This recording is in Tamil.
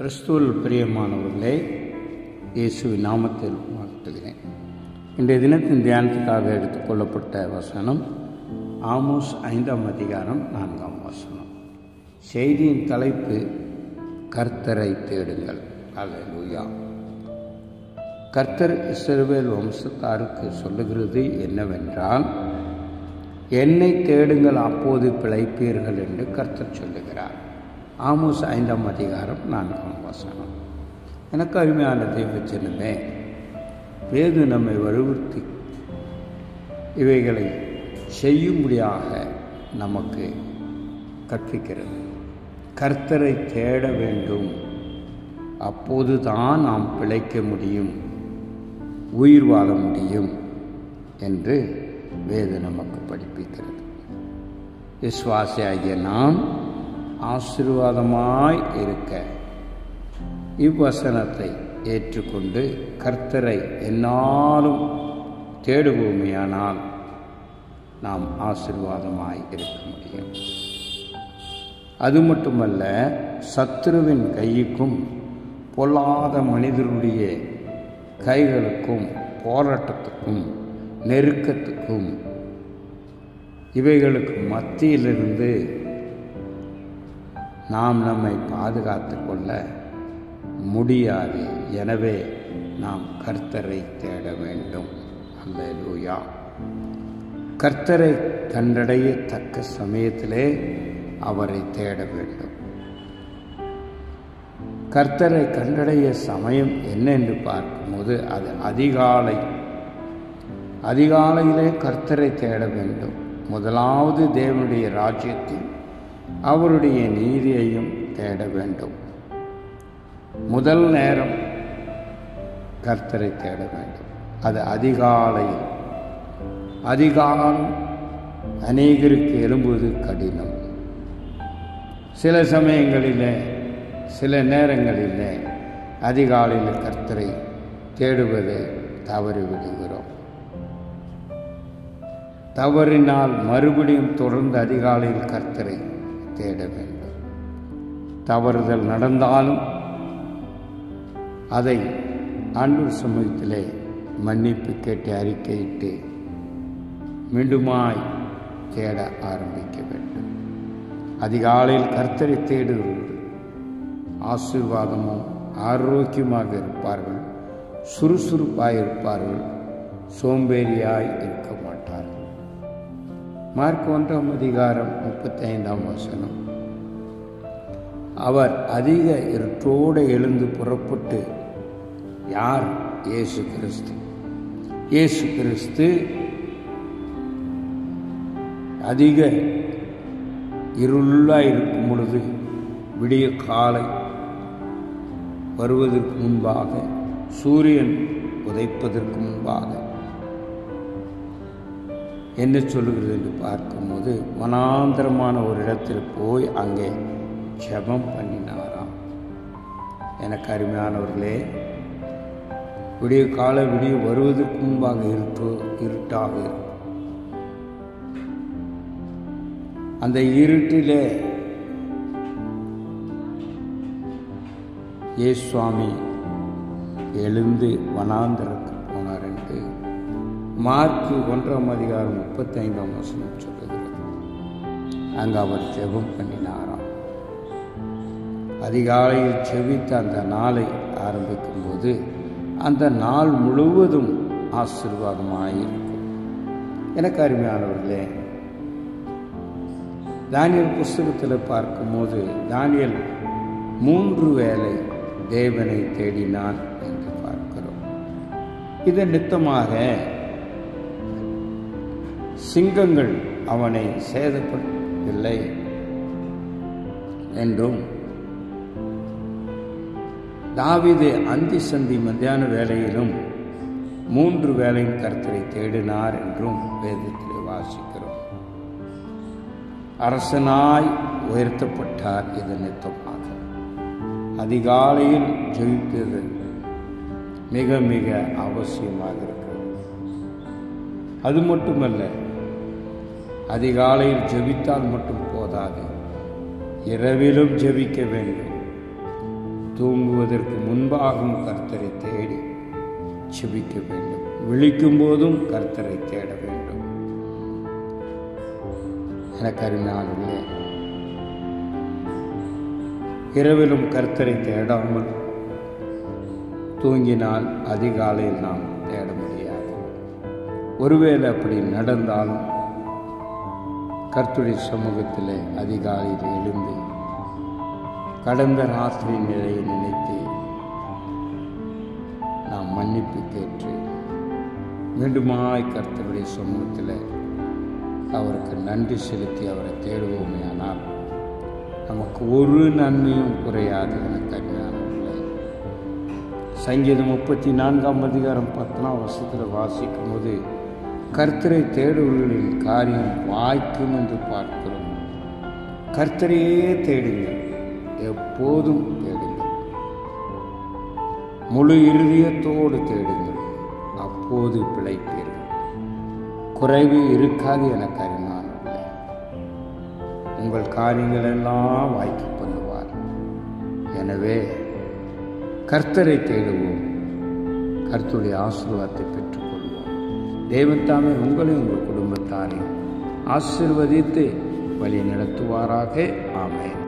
கிறிஸ்துவில் பிரியமானவர்களே, இயேசுவின் நாமத்தில் வாழ்த்துகிறேன். இன்றைய தினத்தின் தியானத்துக்காக எடுத்துக்கொள்ளப்பட்ட வசனம் ஆமோஸ் 5ஆம் அதிகாரம் 4ஆம் வசனம். செய்தியின் தலைப்பு கர்த்தரை தேடுங்கள். அல்லேலூயா. கர்த்தர் இஸ்ரவேல் வம்சத்தாருக்கு சொல்லுகிறது என்னவென்றால், என்னை தேடுங்கள், அப்போது பிழைப்பீர்கள் என்று கர்த்தர் சொல்லுகிறார். ஆமோஸ் 5ஆம் அதிகாரம் 4ஆம் வசனம். எனக்கு அருமையான தேவஜனமே, வேது நம்மை வலியுறுத்தி இவைகளை செய்யும்படியாக நமக்கு கற்பிக்கிறது. கர்த்தரை தேட வேண்டும், அப்போதுதான் நாம் பிழைக்க முடியும், உயிர் வாழ முடியும் என்று வேது நமக்கு படிப்பிக்கிறது. விசுவாசியாகிய நாம் ஆசீர்வாதமாய் இருக்க இவ்வசனத்தை ஏற்றுக்கொண்டு கர்த்தரை எந்நாளும் தேடுவோமையானால் நாம் ஆசீர்வாதமாய் இருக்க முடியும். அது மட்டுமல்ல, சத்துருவின் கைக்கும் பொல்லாத மனிதருடைய கைகளுக்கும் போராட்டத்துக்கும் நெருக்கத்துக்கும் இவைகளுக்கு மத்தியிலிருந்து நாம் நம்மை பாதுகாத்து கொள்ள முடியாது. எனவே நாம் கர்த்தரை தேட வேண்டும். அல்லேலூயா. கர்த்தரை கண்டடையத்தக்க சமயத்திலே அவரை தேட வேண்டும். கர்த்தரை கண்டடைய சமயம் என்ன என்று பார்க்கும்போது அது அதிகாலையிலே கர்த்தரை தேட வேண்டும். முதலாவது தேவனுடைய ராஜ்யத்தையும் அவருடைய நீதியையும் தேட வேண்டும். முதல் நேரம் கர்த்தரை தேட வேண்டும். அது அதிகாலையில். அதிகாலம் அநேகருக்கு எழும்புவது கடினம். சில சமயங்களிலே, சில நேரங்களிலே அதிகாலையில் கர்த்தரை தேடுவதை தவறிவிடுகிறோம். தவறினால் மறுபடியும் தொடர்ந்து அதிகாலையில் கர்த்தரை தேட வேண்டும். தவறுதல் நடந்தாலும் அதை ஆண்டவர் சமூகத்திலே மன்னிப்பு கேட்டு அறிக்கையிட்டு மீண்டுமாய் தேட ஆரம்பிக்க வேண்டும். அதிகாலையில் கர்த்தரை தேடுகிறவர்கள் ஆசீர்வாதமும் ஆரோக்கியமாக இருப்பார்கள், சுறுசுறுப்பாய் இருப்பார்கள், சோம்பேறியாய் இருக்க மாட்டார்கள். மார்க் 1ஆம் அதிகாரம் 35ஆம் வசனம். அவர் அதிக இருட்டோடு எழுந்து புறப்பட்டு, யார்? இயேசு கிறிஸ்து. இயேசு கிறிஸ்து அதிக இருளாய் இருக்கும் பொழுது, விடிய காலை வருவதற்கு முன்பாக, சூரியன் உதைப்பதற்கு முன்பாக என்ன சொல்லுகிறது என்று பார்க்கும்போது, வனாந்தரமான ஒரு இடத்தில் போய் அங்கே ஜெபம் பண்ணினாராம். எனக்கு அருமையானவர்களே, விடிய காலை விடிய வருவதற்கு முன்பாக இருட்டாக இருக்கும். அந்த இருட்டிலே இயேசு சுவாமி எழுந்து வனாந்தரத்துக்கு போனார் என்று மார்க் 1ஆம் அதிகாரம் 35ஆம் வசனம் சொல்லுகிறது. அங்கு அவர் ஜெபம் பண்ணினாராம். அதிகாலையில் ஜெபித்த அந்த நாளை ஆரம்பிக்கும் போது அந்த நாள் முழுவதும் ஆசீர்வாதமாயிருக்கும். எனக்கு அருமையானவர்களே, தானியேல் புஸ்தகத்தில் பார்க்கும்போது தானியேல் 3 வேளை தேவனை தேடினான் என்று பார்க்கிறோம். இதன் நித்தமாக சிங்கங்கள் அவனை சேதப்படுத்தவில்லை என்றும், தாவீது அந்தி சந்தி மத்தியான வேளையிலும் 3 வேளையும் கர்த்தரை தேடினார் என்றும் வேதத்தில் வாசிக்கிறோம். அரசனாய் உயர்த்தப்பட்டார். இதன் நித்தமாக அதிகாலையில் ஜெபிப்பது மிக மிக அவசியமாக இருக்கிறது. அது மட்டுமல்ல, அதிகாலையில் ஜெபித்தால் மட்டும் போதாது, இரவிலும் ஜெபிக்க வேண்டும். தூங்குவதற்கு முன்பாகவும் கர்த்தரை தேடி செபிக்க வேண்டும். விழிக்கும் போதும் கர்த்தரை தேட வேண்டும். எனக்கு அருமையானவர்களே, இரவிலும் கர்த்தரை தேடாமல் தூங்கினால் அதிகாலையில் நாம் தேட முடியாது. ஒருவேளை அப்படி நடந்தாலும் கர்த்தருடைய சமூகத்தில் அதிகாலையில் எழுந்து கடந்த ராத்திரி நிலையை நினைத்து நாம் மன்னிப்பு கேட்டு மீண்டுமாய் கர்த்தருடைய சமூகத்தில் அவருக்கு நன்றி செலுத்தி அவரை தேடுவோமே ஆனால் நமக்கு ஒரு நன்மையும் குறையாது. எனக்கு அருமையானவர்களே, சங்கீதம் 34:10 வாசிக்கும் போது கர்த்தரை தேடுவர்களின் காரியம் வாய்க்கும் என்று பார்க்கிறோம். கர்த்தரையே தேடுங்கள், எப்போதும் தேடுங்கள், முழு இருதயத்தோடு தேடுங்கள், அப்போது பிழைப்பீர்கள், குறைவு இருக்காது. எனக்கு அருமையானவர்களே, உங்கள் காரியங்கள் எல்லாம் வாய்க்க பண்ணுவார். எனவே கர்த்தரை தேடுவோம், கர்த்தருடைய ஆசீர்வாதத்தை பெற்றுக்கொள்வோம். தேவன் தாமே உங்களையும் உங்கள் குடும்பத்தாரையும் ஆசீர்வதித்து வழி நடத்துவாராக. ஆமென்.